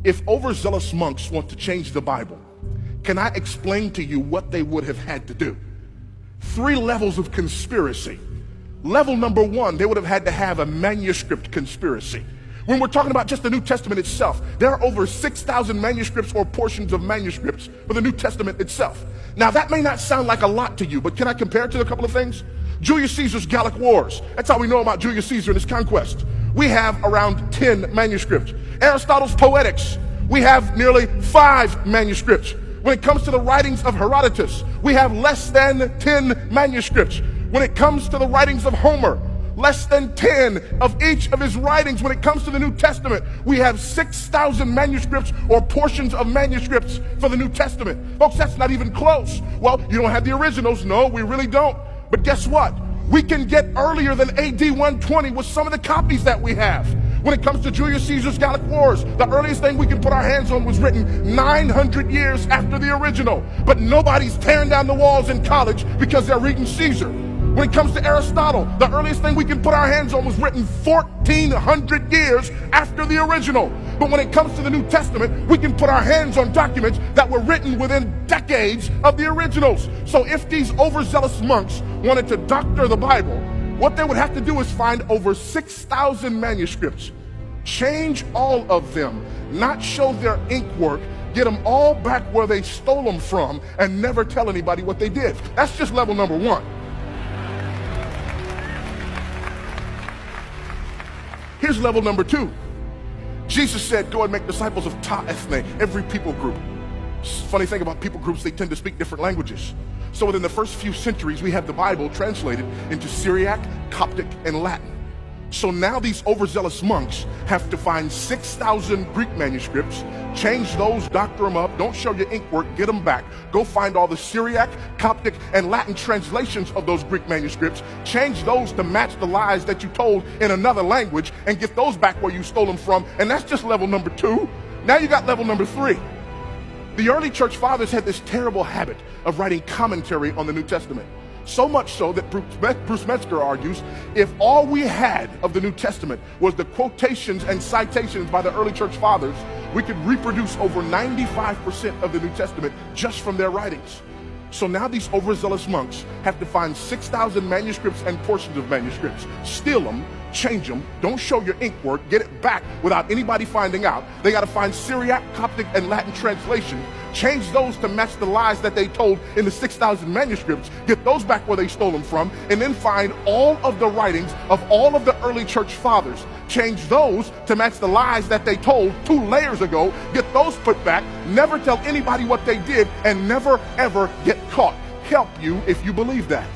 If overzealous monks want to change the Bible, can I explain to you what they would have had to do? 3 levels of conspiracy. Level number 1, they would have had to have a manuscript conspiracy. When we're talking about just the New Testament itself, there are over 6,000 manuscripts or portions of manuscripts for the New Testament itself. Now, that may not sound like a lot to you, but can I compare it to a couple of things? Julius Caesar's Gallic Wars. That's how we know about Julius Caesar and his conquest. We have around 10 manuscripts. Aristotle's Poetics. We have nearly 5 manuscripts. When it comes to the writings of Herodotus, we have less than 10 manuscripts. When it comes to the writings of Homer, less than 10 of each of his writings. When it comes to the New Testament, we have 6,000 manuscripts or portions of manuscripts for the New Testament. Folks, that's not even close. Well, you don't have the originals. No, we really don't. But guess what? We can get earlier than AD 120 with some of the copies that we have. When it comes to Julius Caesar's Gallic Wars, the earliest thing we can put our hands on was written 900 years after the original. But nobody's tearing down the walls in college because they're reading Caesar. When it comes to Aristotle, the earliest thing we can put our hands on was written 1,400 years after the original. But when it comes to the New Testament, we can put our hands on documents that were written within decades of the originals. So if these overzealous monks wanted to doctor the Bible, what they would have to do is find over 6,000 manuscripts, change all of them, not show their ink work, get them all back where they stole them from, and never tell anybody what they did. That's just level number 1. Here's level number 2. Jesus said, go and make disciples of ta ethne, every people group. Funny thing about people groups, they tend to speak different languages. So within the first few centuries, we have the Bible translated into Syriac, Coptic, and Latin. So now these overzealous monks have to find 6,000 Greek manuscripts, change those, doctor them up, don't show your ink work, get them back. Go find all the Syriac, Coptic, and Latin translations of those Greek manuscripts, change those to match the lies that you told in another language, and get those back where you stole them from. And that's just level number 2. Now you got level number 3. The early church fathers had this terrible habit of writing commentary on the New Testament. So much so that Bruce Metzger argues, if all we had of the New Testament was the quotations and citations by the early church fathers, we could reproduce over 95% of the New Testament just from their writings. So now these overzealous monks have to find 6,000 manuscripts and portions of manuscripts, steal them, change them, don't show your ink work, get it back without anybody finding out. They got to find Syriac, Coptic, and Latin translations, change those to match the lies that they told in the 6,000 manuscripts, get those back where they stole them from, and then find all of the writings of all of the early church fathers, change those to match the lies that they told 2 layers ago, get those put back, never tell anybody what they did, and never ever get caught. Help you if you believe that.